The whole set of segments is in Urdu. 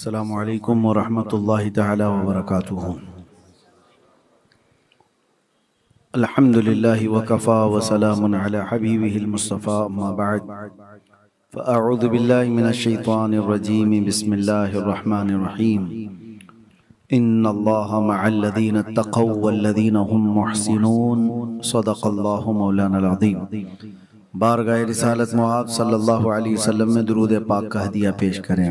السلام علیکم ورحمۃ اللہ تعالی وبرکاتہ۔ الحمد للہ وکفا وسلام علی حبیبہ المصطفیٰ، اما بعد فاعوذ باللہ من الشیطان الرجیم، بسم اللہ الرحمن الرحیم۔ ان اللہ مع الذین اتقوا والذین هم محسنون، صدق اللہ مولانا العظیم۔ بارگاہ رسالت معاذ صلی اللہ علیہ وسلم میں درود پاک کا ہدیہ پیش کریں۔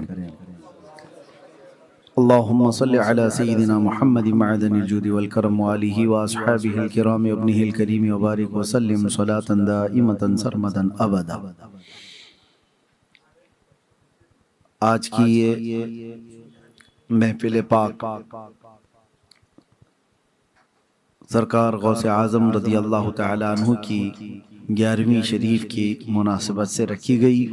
اللہم صلی علی سیدنا محمد معدن الجود والکرم وآلہ واصحابہ الکرام وابنہ الکریم وبارک وسلم صلاۃ دائمۃ سرمدا ابدا۔ آج کی یہ محفل پاک سرکار غوث اعظم رضی اللہ تعالی عنہ کی 11ویں شریف کی مناسبت سے رکھی گئی۔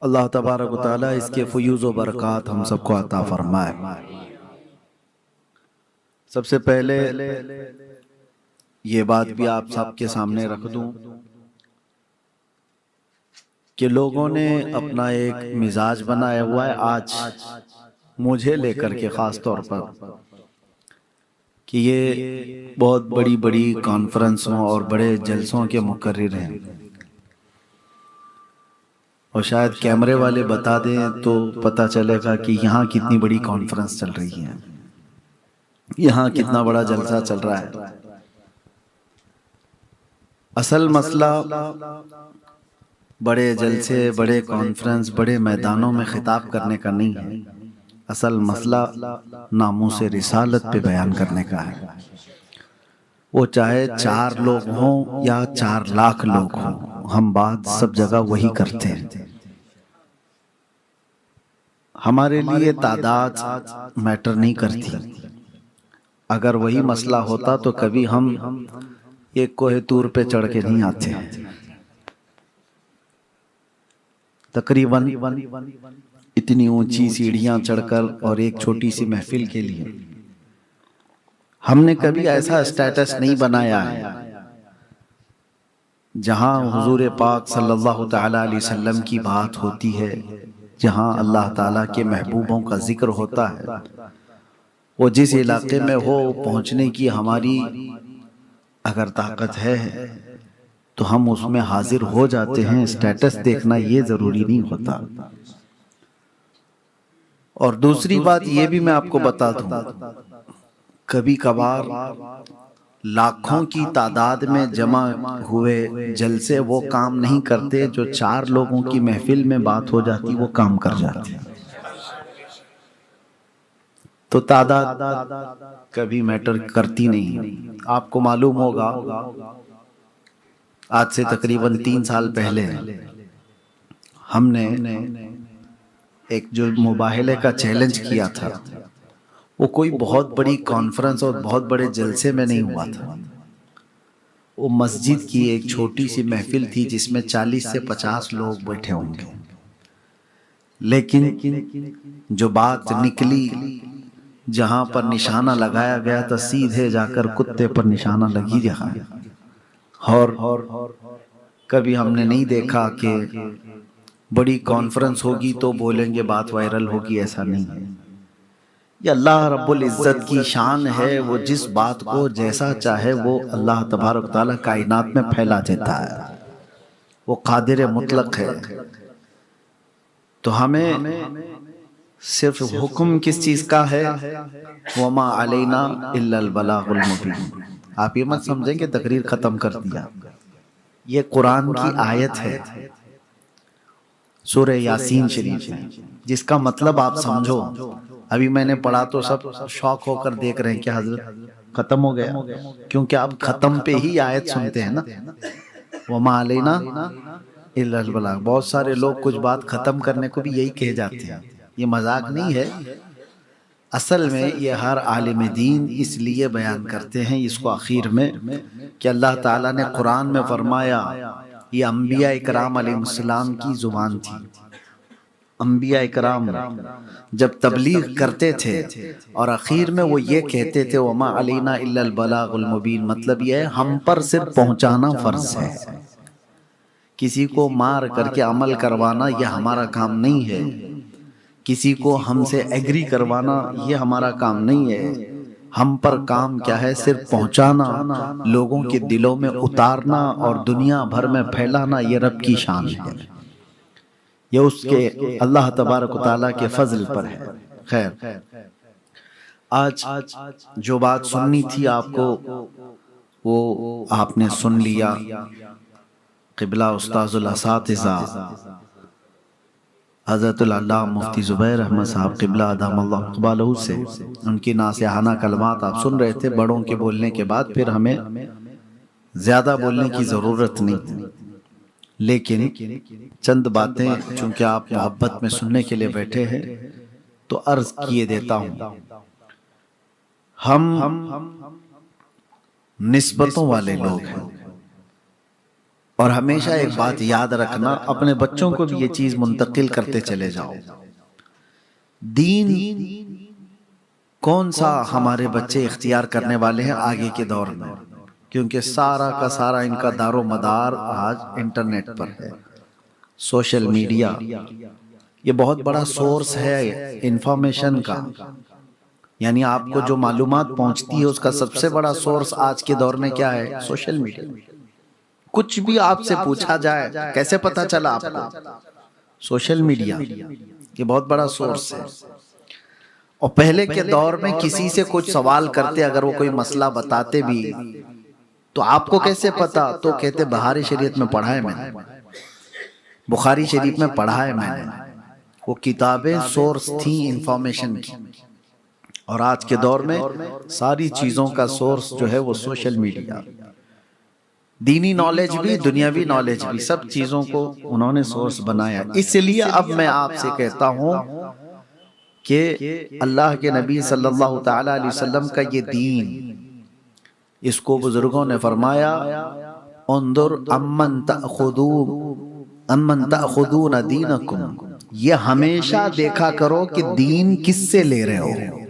اللہ تبارک و تعالیٰ اس کے فیوز و برکات ہم سب کو عطا فرمائے۔ سب سے پہلے یہ بات بھی آپ سب کے سامنے رکھ دوں کہ لوگوں نے اپنا ایک مزاج بنایا ہوا ہے آج مجھے لے کر کے خاص طور پر، کہ یہ بہت بڑی بڑی کانفرنسوں اور بڑے جلسوں کے مقرر ہیں، اور شاید کیمرے والے بتا دیں تو پتہ چلے گا کہ یہاں کتنی بڑی کانفرنس چل رہی ہے، یہاں کتنا بڑا جلسہ چل رہا ہے۔ اصل مسئلہ بڑے جلسے، بڑے کانفرنس، بڑے میدانوں میں خطاب کرنے کا نہیں ہے، اصل مسئلہ ناموس رسالت پہ بیان کرنے کا ہے۔ وہ چاہے 4 لوگ ہوں یا 4 لاکھ لوگ ہوں، ہم بات سب جگہ وہی کرتے ہیں۔ ہمارے لیے تعداد میٹر نہیں کرتی۔ اگر وہی مسئلہ ہوتا تو کبھی ہم ایک کوہ طور پہ چڑھ کے نہیں آتے۔ تقریباً اتنی اونچی سیڑھیاں چڑھ کر اور ایک چھوٹی سی محفل کے لیے ہم نے کبھی ایسا اسٹیٹس نہیں بنایا ہے جہاں حضور پاک صلی اللہ تعالی علیہ وسلم کی بات ہوتی ہے، جہاں اللہ تعالیٰ کے محبوبوں کا ذکر ہوتا ہے، وہ جس علاقے میں ہو پہنچنے کی ہماری اگر طاقت ہے تو ہم اس میں حاضر ہو جاتے ہیں۔ اسٹیٹس دیکھنا یہ ضروری نہیں ہوتا۔ اور دوسری بات یہ بھی میں آپ کو بتا دوں، کبھی کبھار لاکھوں کی تعداد میں جمع ہوئے جلسے وہ کام نہیں کرتے جو 4 لوگوں کی محفل میں بات ہو جاتی وہ کام کر جاتے۔ تو تعداد کبھی میٹر کرتی نہیں۔ آپ کو معلوم ہوگا آج سے تقریباً 3 سال پہلے ہم نے ایک جو مباہلے کا چیلنج کیا تھا، وہ کوئی بہت بڑی کانفرنس اور بہت بڑے جلسے میں نہیں ہوا تھا۔ وہ مسجد کی ایک چھوٹی سی محفل تھی جس میں 40 سے 50 لوگ بیٹھے ہوں گے، لیکن جو بات نکلی، جہاں پر نشانہ لگایا گیا تھا سیدھے جا کر کتے پر نشانہ لگی رہا۔ اور کبھی ہم نے نہیں دیکھا کہ بڑی کانفرنس ہوگی تو بولیں گے بات وائرل ہوگی، ایسا نہیں ہے۔ یہ اللہ رب العزت کی شان ہے، وہ جس بات کو جیسا چاہے وہ اللہ تبارک تعالیٰ کائنات میں پھیلا دیتا ہے، وہ قادر مطلق ہے۔ تو ہمیں صرف حکم کس چیز کا ہے؟ وَمَا عَلَيْنَا إِلَّا الْبَلَاغُ الْمُبِينُ۔ آپ یہ مت سمجھیں کہ تقریر ختم کر دیا، یہ قرآن کی آیت ہے سورہ یاسین شریف ہے، جس کا مطلب آپ سمجھو۔ ابھی میں نے پڑھا تو سب شوق ہو کر دیکھ رہے ہیں کہ حضرت ختم ہو گیا، کیونکہ آپ ختم پہ ہی آیت سنتے ہیں نا، وَمَا عَلَيْنَا إِلَّا الْبَلَاغُ۔ بہت سارے لوگ کچھ بات ختم کرنے کو بھی یہی کہہ جاتے ہیں، یہ مذاق نہیں ہے۔ اصل میں یہ ہر عالم دین اس لیے بیان کرتے ہیں اس کو آخر میں کہ اللہ تعالیٰ نے قرآن میں فرمایا، یہ انبیاء اکرام علیہ السلام کی زبان تھی۔ انبیاء اکرام جب تبلیغ کرتے تھے اور اخیر میں وہ یہ کہتے تھے وَمَا عَلَيْنَا إِلَّا الْبَلَاغُ الْمُبِينُ، مطلب یہ ہے ہم پر صرف پہنچانا فرض ہے، کسی کو مار کر کے عمل کروانا یہ ہمارا کام نہیں ہے، کسی کو ہم سے ایگری کروانا یہ ہمارا کام نہیں ہے۔ ہم پر کام کیا ہے؟ صرف پہنچانا، لوگوں کے دلوں میں اتارنا اور دنیا بھر میں پھیلانا، یہ رب کی شان ہے، یہ اس کے اللہ تبارک و تعالیٰ کے فضل پر ہے۔ خیر، آج جو بات سننی تھی آپ کو وہ آپ نے سن لیا۔ قبلہ استاذ الاساتذہ حضرت العلامہ مفتی زبیر احمد صاحب قبلہ ادام اللہ اقبالہ سے ان کی ناصحانہ کلمات آپ سن رہے تھے۔ بڑوں کے بولنے کے بعد پھر ہمیں زیادہ بولنے کی ضرورت نہیں، لیکن چند باتیں چونکہ آپ محبت میں سننے کے لیے بیٹھے ہیں تو عرض کیے دیتا ہوں۔ ہم نسبتوں والے لوگ ہیں، اور ہمیشہ ایک بات یاد رکھنا، اپنے بچوں کو بھی یہ چیز منتقل کرتے چلے جاؤ۔ دین کون سا ہمارے بچے اختیار کرنے والے ہیں آگے کے دور میں، کیونکہ سارا کا سارا ان کا دار و مدار آج انٹرنیٹ پر ہے، سوشل میڈیا۔ یہ بہت بڑا سورس ہے انفارمیشن کا، یعنی آپ کو جو معلومات پہنچتی ہے اس کا سب سے بڑا سورس آج کے دور میں کیا ہے؟ Social media. کچھ بھی آپ سے پوچھا جائے کیسے پتا چلا آپ کو؟ سوشل میڈیا یہ بہت بڑا سورس ہے۔ اور پہلے کے دور میں کسی سے کچھ سوال کرتے، اگر وہ کوئی مسئلہ بتاتے بھی تو آپ کو کیسے پتا؟ تو کہتے بہاری شریعت میں پڑھا ہے میں نے، بخاری شریف میں پڑھا ہے میں نے۔ وہ کتابیں سورس تھیں انفارمیشن کی، اور آج کے دور میں ساری چیزوں کا سورس جو ہے وہ سوشل میڈیا۔ دینی نالج بھی، دنیاوی نالج بھی، سب چیزوں کو انہوں نے سورس بنایا۔ اس لیے اب میں آپ سے کہتا ہوں کہ اللہ کے نبی صلی اللہ تعالی علیہ وسلم کا یہ دین، اس کو بزرگوں نے فرمایا انظر امن تأخذون دینکم، یہ ہمیشہ دیکھا کرو کہ دین کس سے لے رہے ہو۔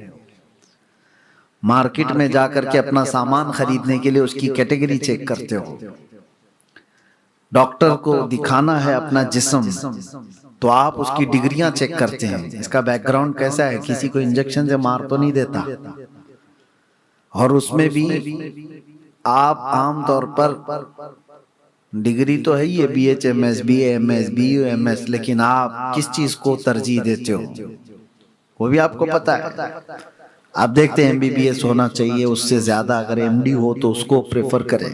مارکیٹ میں جا کر کے اپنا سامان خریدنے کے لیے اس کی کیٹیگری چیک کرتے ہو، ڈاکٹر کو دکھانا ہے اپنا جسم تو آپ اس کی ڈگریاں چیک کرتے ہیں، اس کا بیک گراؤنڈ کیسا ہے، کسی کو انجیکشن سے مار تو نہیں دیتا۔ اور اس میں بھی آپ عام طور پر ڈگری تو ہے یہ B H M S, B A M S, B U M S, لیکن آپ کس چیز کو ترجیح دیتے ہو وہ بھی آپ کو پتا ہے۔ آپ دیکھتے ہیں ایم بی بی ایس ہونا چاہیے، اس سے زیادہ اگر ایم ڈی ہو تو اس کو پریفر کریں۔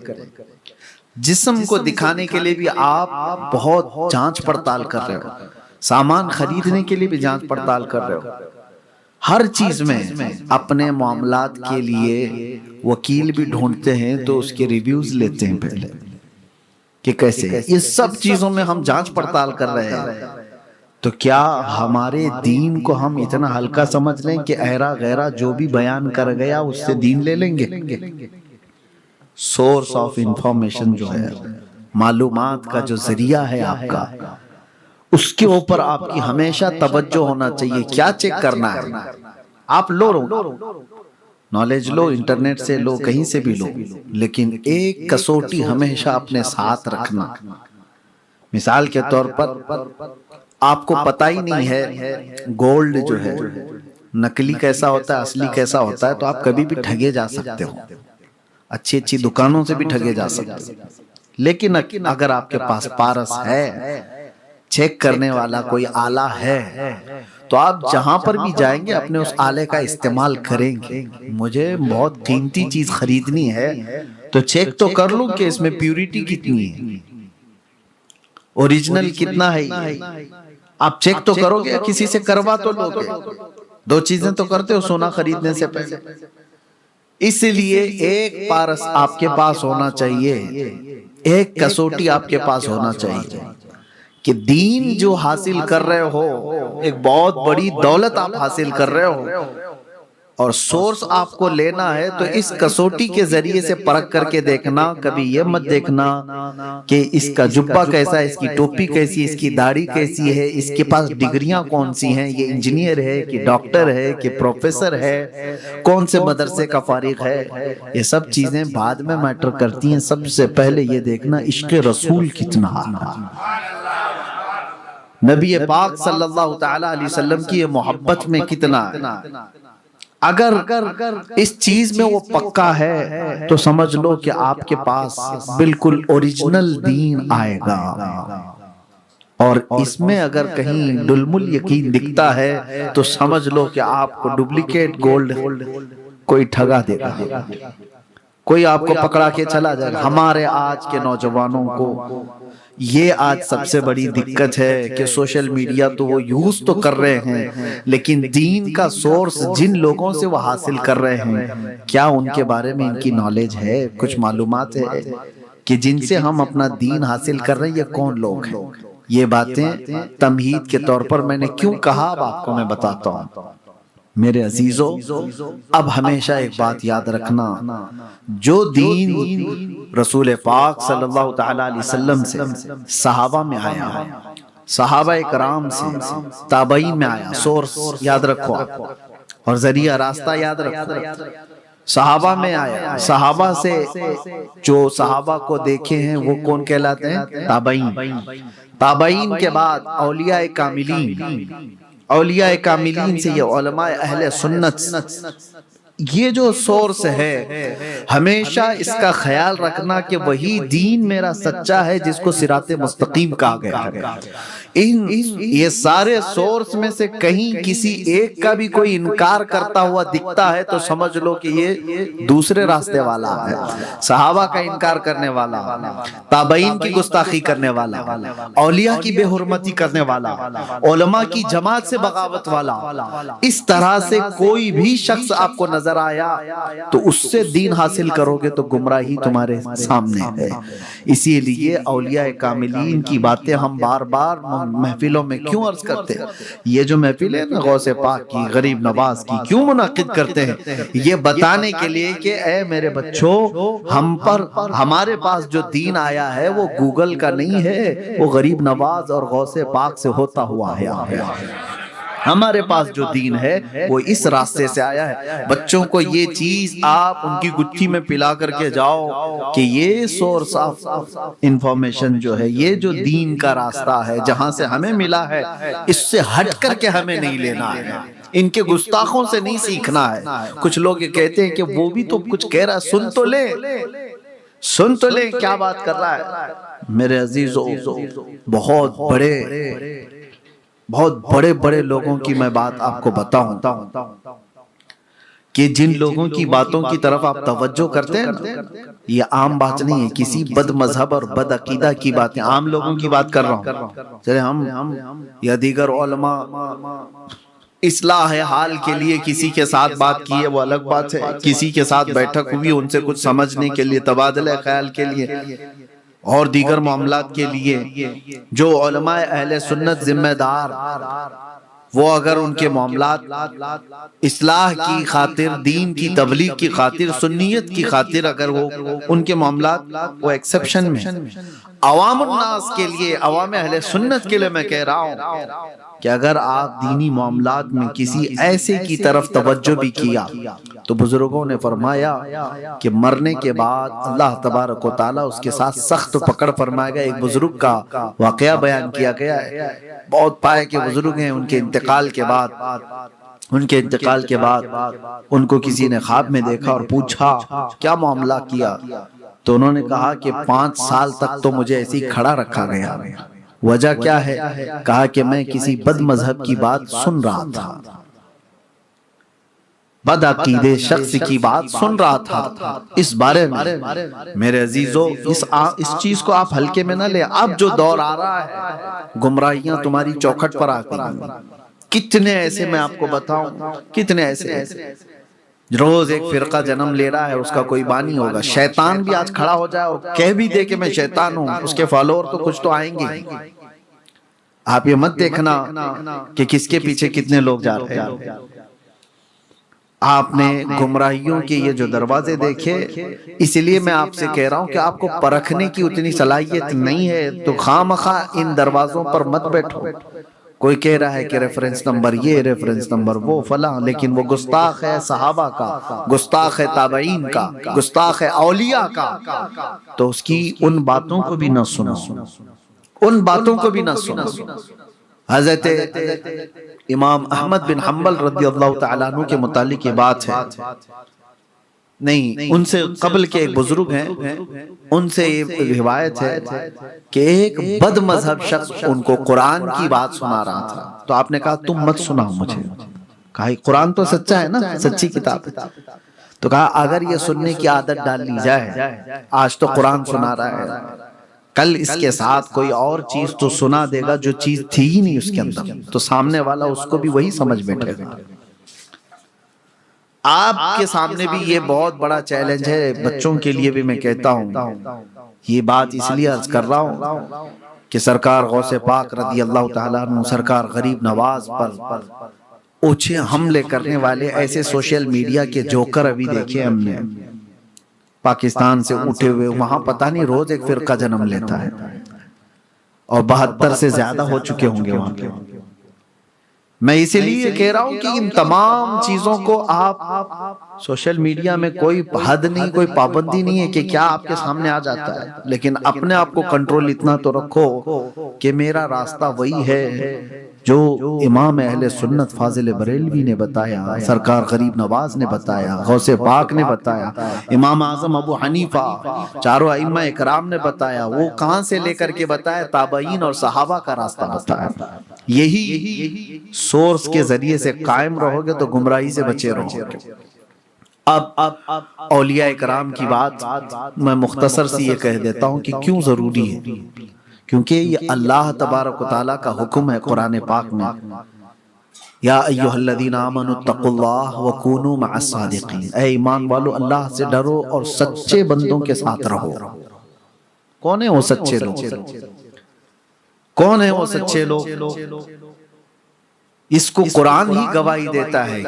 جسم کو دکھانے کے لیے بھی آپ بہت جانچ پڑتال کر رہے ہو، سامان خریدنے کے لیے بھی جانچ پڑتال کر رہے ہو، ہر چیز میں اپنے معاملات کے لیے وکیل بھی ڈھونڈتے ہیں تو اس کے ریویوز لیتے ہیں پہلے کہ کیسے۔ یہ سب چیزوں میں ہم جانچ پڑتال کر رہے ہیں، تو کیا ہمارے دین کو ہم اتنا ہلکا سمجھ لیں کہ ایرا غیرہ جو بھی بیان کر گیا اس سے دین لے لیں گے؟ سورس آف انفارمیشن جو ہے، معلومات کا جو ذریعہ ہے آپ کا، اس کے اوپر آپ کی ہمیشہ توجہ ہونا چاہیے۔ کیا چیک کرنا ہے؟ آپ لو نالج لو، انٹرنیٹ سے لو، کہیں سے بھی لو، لیکن ایک کسوٹی ہمیشہ اپنے ساتھ رکھنا۔ مثال کے طور پر آپ کو پتہ ہی نہیں ہے گولڈ جو ہے نقلی کیسا ہوتا ہے، اصلی کیسا ہوتا ہے، تو آپ کبھی بھی ٹھگے جا سکتے ہو، اچھی اچھی دکانوں سے بھی ٹھگے جا سکتے ہو۔ لیکن اگر آپ کے پاس پارس ہے، چیک کرنے والا کوئی آلہ ہے، تو آپ جہاں پر بھی جائیں گے اپنے اس آلے کا استعمال کریں گے۔ مجھے بہت قیمتی چیز خریدنی ہے تو چیک تو کر لوں کہ اس میں پیوریٹی کتنی ہے، اوریجنل کتنا ہے۔ آپ چیک تو کرو گے، کسی سے کروا تو لو گے، دو چیزیں تو کرتے ہو سونا خریدنے سے پہلے۔ اس لیے ایک پارس آپ کے پاس ہونا چاہیے، ایک کسوٹی آپ کے پاس ہونا چاہیے کہ دین جو حاصل کر رہے ہو ایک بہت بڑی دولت آپ حاصل کر رہے ہو، اور سورس آپ کو لینا ہے تو اس کسوٹی کے ذریعے سے پرکھ کر کے دیکھنا، کبھی یہ مت دیکھنا کہ اس کا جبہ کیسا ہے، اس کی ٹوپی کیسی ہے، اس کی داڑھی کیسی ہے، اس کے پاس ڈگریاں کون سی ہیں، یہ انجینئر ہے کہ ڈاکٹر ہے کہ پروفیسر ہے، کون سے مدرسے کا فارغ ہے، یہ سب چیزیں بعد میں میٹر کرتی ہیں۔ سب سے پہلے یہ دیکھنا عشق رسول کتنا ہے، نبی پاک صلی اللہ تعالی علیہ وسلم کی یہ محبت میں کتنا ہے۔ اگر اس چیز میں وہ پکا ہے تو سمجھ لو کہ آپ کے پاس بالکل اوریجنل دین آئے گا، اور اس میں اگر کہیں ڈلمل یقین دکھتا ہے تو سمجھ لو کہ آپ کو ڈپلیکیٹ گولڈ کوئی ٹھگا دے گا، کوئی آپ کو پکڑا کے چلا جائے گا۔ ہمارے آج کے نوجوانوں کو یہ آج سب سے بڑی دقت ہے کہ سوشل میڈیا تو وہ یوز تو کر رہے ہیں، لیکن دین کا سورس جن لوگوں سے وہ حاصل کر رہے ہیں، کیا ان کے بارے میں ان کی نالج ہے، کچھ معلومات ہے کہ جن سے ہم اپنا دین حاصل کر رہے ہیں یہ کون لوگ ہیں؟ یہ باتیں تمہید کے طور پر میں نے کیوں کہا اب آپ کو میں بتاتا ہوں۔ میرے عزیزو، اب ہمیشہ ایک بات یاد رکھنا، جو دین رسول پاک صلی اللہ تعالی علیہ وسلم سے صحابہ میں آیا، صحابہ اکرام سے تابعین میں آیا، سورس یاد رکھو اور ذریعہ راستہ یاد رکھو، صحابہ میں آیا، صحابہ سے جو صحابہ کو دیکھے ہیں وہ کون کہلاتے ہیں؟ تابعین۔ تابعین کے بعد اولیاء کاملین، اولیاء کاملین سے یہ علماء اہل سنت۔ یہ جو سورس ہے ہمیشہ اس کا خیال رکھنا کہ وہی دین میرا سچا ہے جس کو صراط مستقیم کہا گیا ہے۔ یہ سارے سورس میں سے کہیں کسی ایک کا بھی کوئی انکار کرتا ہوا دکھتا ہے تو سمجھ لو کہ یہ دوسرے راستے والا ہے، صحابہ کا انکار کرنے والا، تابعین کی گستاخی کرنے والا، اولیاء کی بے حرمتی کرنے والا، علماء کی جماعت سے بغاوت والا۔ اس طرح سے کوئی بھی شخص آپ کو نظر آیا تو اس سے دین حاصل کرو گے تو گمراہی تمہارے سامنے ہے۔ اسی لیے اولیاء کاملین کی باتیں ہم بار بار محفلوں میں کیوں عرض کرتے ہیں؟ یہ جو محفل ہے نا غوث پاک کی، غریب نواز کی، کیوں منعقد کرتے ہیں؟ یہ بتانے کے لیے کہ اے میرے بچوں، ہمارے پاس جو دین آیا ہے وہ گوگل کا نہیں ہے، وہ غریب نواز اور غوث پاک سے ہوتا ہوا ہے۔ ہمارے پاس جو دین ہے وہ اس راستے سے آیا ہے۔ بچوں کو یہ چیز آپ ان کی گٹھی میں پلا کر کے جاؤ کہ یہ سورس آف انفارمیشن جو ہے، یہ جو دین کا راستہ ہے جہاں سے ہمیں ملا ہے، اس سے ہٹ کر کے ہمیں نہیں لینا ہے، ان کے گستاخوں سے نہیں سیکھنا ہے۔ کچھ لوگ یہ کہتے ہیں کہ وہ بھی تو کچھ کہہ رہا ہے، سن تو لے، سن تو لے کیا بات کر رہا ہے۔ میرے عزیزو، بہت بڑے بڑے لوگوں کی میں بات آپ کو بتاؤں کہ جن لوگوں کی باتوں کی طرف آپ توجہ کرتے ہیں نا، یہ عام بات نہیں ہے، کسی بد مذہب اور بد عقیدہ کی باتیں، عام لوگوں کی بات کر رہا ہوں۔ چلے ہم یا دیگر علماء اصلاح حال کے لیے کسی کے ساتھ بات کی ہے وہ الگ بات ہے، کسی کے ساتھ بیٹھک ہوئی ان سے کچھ سمجھنے کے لیے، تبادلہ خیال کے لیے اور دیگر معاملات کے لیے، جو علماء اہل سنت ذمہ دار، وہ اگر ان کے معاملات اصلاح کی خاطر، دین کی تبلیغ کی خاطر، سنیت کی خاطر اگر وہ ان کے معاملات وہ ایکسپشن میں، عوام الناس کے لیے، عوام اہل سنت کے لیے میں کہہ رہا ہوں کہ اگر آپ دینی معاملات میں کسی ایسے کی طرف توجہ بھی کیا تو بزرگوں نے فرمایا کہ مرنے کے بعد اللہ تبارک و تعالیٰ اس کے ساتھ سخت پکڑ فرمائے گا۔ ایک بزرگ کا واقعہ بیان کیا گیا ہے، بہت پائے کے بزرگ ہیں، ان کے انتقال کے بعد ان کو کسی نے خواب میں دیکھا اور پوچھا کیا معاملہ کیا، تو انہوں نے کہا کہ 5 سال تک تو مجھے ایسے ہی کھڑا رکھا گیا۔ وجہ کیا ہے؟ کہا کہ میں کسی بد مذہب کی بات سن رہا تھا، بد عقیدے شخص کی بات سن رہا تھا۔ اس بارے میں میرے عزیزو، اس چیز کو آپ ہلکے میں نہ لیں۔ اب جو دور آ رہا ہے، گمراہیاں تمہاری چوکھٹ پر آ گئی، کتنے ایسے میں آپ کو بتاؤں، کتنے ایسے روز ایک فرقہ جنم لے رہا ہے، اس کا کوئی بانی ہوگا۔ شیطان بھی آج کھڑا ہو جائے اور کہہ بھی دے کہ میں شیطان ہوں، اس کے فالوور تو کچھ تو آئیں گے۔ آپ یہ مت دیکھنا کہ کس کے پیچھے کتنے لوگ جا رہے ہیں، آپ نے گمراہیوں کے یہ جو دروازے دیکھے، اس لیے میں آپ سے کہہ رہا ہوں کہ آپ کو پرکھنے کی اتنی صلاحیت نہیں ہے تو خواہ ان دروازوں پر مت بیٹھو۔ کوئی کہہ رہا ہے کہ ریفرنس نمبر یہ، ریفرنس نمبر وہ، فلاں، لیکن وہ گستاخ ہے صحابہ کا، گستاخ ہے تابعین کا، گستاخ ہے اولیاء کا، تو اس کی ان باتوں کو بھی نہ سنو، ان باتوں کو بھی نہ سنو۔ حضرت امام احمد بن حنبل رضی اللہ تعالیٰ عنہ کے متعلق یہ بات ہے، نہیں ان سے قبل کے ایک بزرگ ہیں، ان سے یہ روایت ہے کہ ایک بد مذہب شخص ان کو قرآن کی بات سنا رہا تھا، تو آپ نے کہا تم مت سناؤ مجھے، کہا قرآن تو سچا ہے نا، سچی کتاب ہے، تو کہا اگر یہ سننے کی عادت ڈال لی جائے، آج تو قرآن سنا رہا ہے، کل اس کے ساتھ کوئی اور چیز تو سنا دے گا جو چیز تھی ہی نہیں اس کے اندر، تو سامنے والا اس کو بھی وہی سمجھ بیٹھے گا۔ آپ کے سامنے بھی یہ بہت بڑا چیلنج ہے، بچوں کے لیے بھی میں کہتا ہوں، یہ بات اس لیے عرض کر رہا ہوں کہ سرکار غوث پاک رضی اللہ تعالیٰ عنہ، سرکار غریب نواز پر اوچھے حملے کرنے والے ایسے سوشل میڈیا کے جوکر ابھی دیکھے ہم نے، پاکستان سے اٹھے ہوئے، وہاں پتہ نہیں روز ایک فرقہ جنم لیتا ہے، اور 72 سے زیادہ ہو چکے ہوں گے وہاں پہ۔ میں اسی لیے کہہ رہا ہوں کہ ان تمام چیزوں کو آپ سوشل میڈیا میں کوئی حد نہیں، کوئی پابندی نہیں ہے کہ کیا آپ کے سامنے آ جاتا ہے، لیکن اپنے آپ کو کنٹرول اتنا تو رکھو کہ میرا راستہ وہی ہے جو امام اہل سنت فاضل بریلوی نے بتایا، سرکار غریب نواز نے بتایا، غوث پاک نے بتایا، امام اعظم ابو حنیفہ، چاروں ائمہ اکرام نے بتایا، وہ کہاں سے لے کر کے بتایا؟ تابعین اور صحابہ کا راستہ بتایا۔ یہی سورس کے ذریعے سے قائم رہو گے تو گمراہی سے بچے رہو گے۔ اب اولیاء اکرام کی بات میں مختصر سی یہ کہہ دیتا ہوں کہ کیوں ضروری ہے، کیونکہ یہ اللہ تبارک و تعالیٰ کا حکم ہے قرآن پاک میں، یا ایھا الذین آمنوا اتقوا اللہ وکونوا مع الصادقین، اے ایمان والو اللہ سے ڈرو اور سچے بندوں کے ساتھ رہو۔ کون ہیں وہ سچے لوگ؟ کون ہیں وہ سچے لوگ؟ اس کو قرآن ہی گواہی دیتا ہے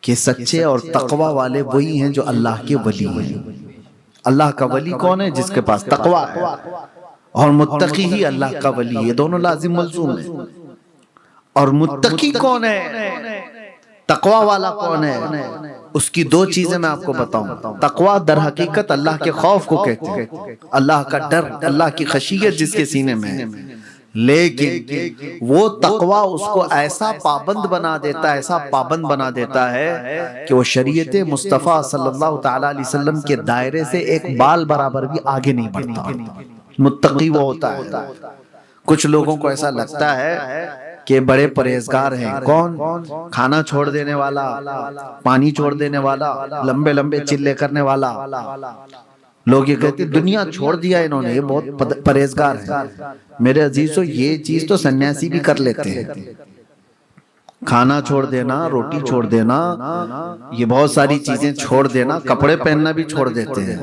کہ سچے اور تقوی والے وہی ہیں جو اللہ کے ولی ہیں۔ اللہ کا ولی کون ہے؟ جس کے پاس تقوی ہے، اور متقی ہی اللہ کا ولی ہے، یہ دونوں لازم ملزوم ہیں۔ اور متقی کون ہے، تقوی والا کون ہے، اس کی دو چیزیں میں آپ کو بتاؤں۔ تقوی در حقیقت اللہ کے خوف کو کہتے ہیں، اللہ کا ڈر، اللہ کی خشیت جس کے سینے میں ہے، لیکن وہ تقوی اس کو ایسا پابند بنا دیتا ہے، ایسا پابند بنا دیتا ہے کہ وہ شریعت مصطفیٰ صلی اللہ تعالیٰ علیہ وسلم کے دائرے سے ایک بال برابر بھی آگے نہیں بڑھتا۔ متقی وہ ہوتا ہے۔ کچھ لوگوں کو ایسا لگتا ہے کہ بڑے پرہیزگار ہیں، کون؟ کھانا چھوڑ دینے والا، پانی چھوڑ دینے والا، لمبے لمبے چلے کرنے والا۔ لوگ یہ کہتے ہیں دنیا چھوڑ دیا انہوں نے، یہ بہت پرہیزگار ہے۔ میرے عزیزو، یہ چیز تو سنیاسی بھی کر لیتے ہیں، کھانا چھوڑ دینا، روٹی چھوڑ دینا، یہ بہت ساری چیزیں چھوڑ دینا، کپڑے پہننا بھی چھوڑ دیتے ہیں،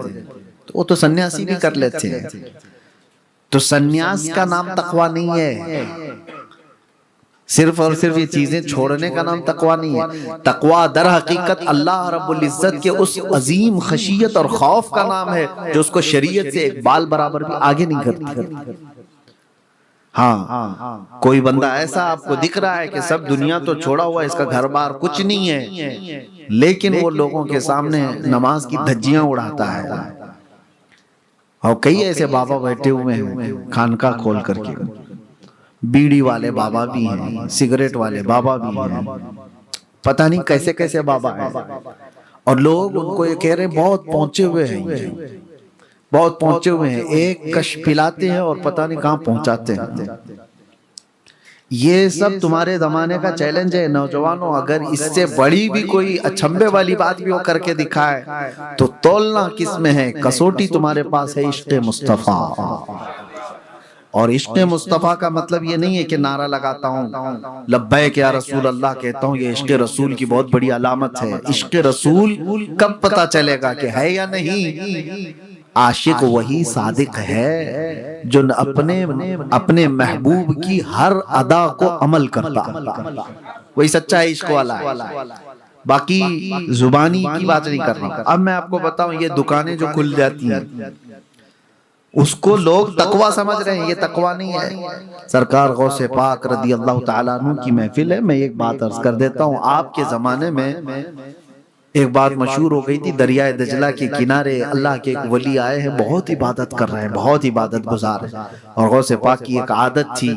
تو وہ تو سنیاسی بھی کر لیتے ہیں۔ تو سنیاس کا نام تقوی نہیں ہے، صرف اور صرف یہ چیزیں چھوڑنے کا نام تقوی نہیں ہے۔ تقوی در حقیقت اللہ رب العزت کے اس عظیم خشیت اور خوف کا نام ہے جو اس کو شریعت سے ایک بال برابر بھی آگے نہیں کرتی۔ ہاں، کوئی بندہ ایسا آپ کو دکھ رہا ہے کہ سب دنیا تو چھوڑا ہوا، اس کا گھر بار کچھ نہیں ہے، لیکن وہ لوگوں کے سامنے نماز کی دھجیاں اڑاتا ہے۔ اور کئی ایسے بابا بیٹھے ہوئے ہیں خانقاہ کھول کر کے، بیڑی والے بابا بھی ہیں، سگریٹ والے بابا بھی ہیں، پتہ نہیں کیسے کیسے بابا ہیں، اور لوگ ان کو یہ کہہ رہے ہیں بہت پہنچے ہوئے ہیں، بہت پہنچے ہوئے ہیں، ایک کش پلاتے ہیں اور پتہ نہیں کہاں پہنچاتے ہیں۔ یہ سب تمہارے زمانے کا چیلنج ہے نوجوانوں۔ اگر اس سے بڑی بھی کوئی اچھمبے والی بات بھی وہ کر کے دکھائے تو تولنا کس میں ہے؟ کسوٹی تمہارے پاس ہے عشق مصطفیٰ۔ اور عشق مصطفیٰ کا مطلب یہ نہیں ہے کہ نعرہ لگاتا ہوں لبیک یا رسول اللہ کہتا ہوں، یہ عشق رسول کی بہت بڑی علامت ہے۔ عشق رسول کب پتہ چلے گا کہ ہے یا نہیں؟ عاشق وہی صادق ہے جو اپنے محبوب کی ہر ادا کو عمل کرتا، وہی سچا عشق والا ہے۔ باقی زبانی کی بات نہیں کر رہا ہوں۔ اب میں آپ کو بتاؤں یہ دکانیں جو کھل جاتی ہیں اس کو لوگ تقوی سمجھ رہے ہیں، یہ تقوی نہیں ہے۔ سرکار غوث پاک رضی اللہ تعالیٰ عنہ کی محفل ہے، میں ایک بات عرض کر دیتا ہوں، آپ کے زمانے میں ایک بات مشہور ہو گئی تھی، دریائے دجلہ کے کنارے اللہ کے ایک ولی آئے ہیں، بہت عبادت کر رہے ہیں، بہت عبادت گزار ہیں، اور غوث پاک کی ایک عادت تھی،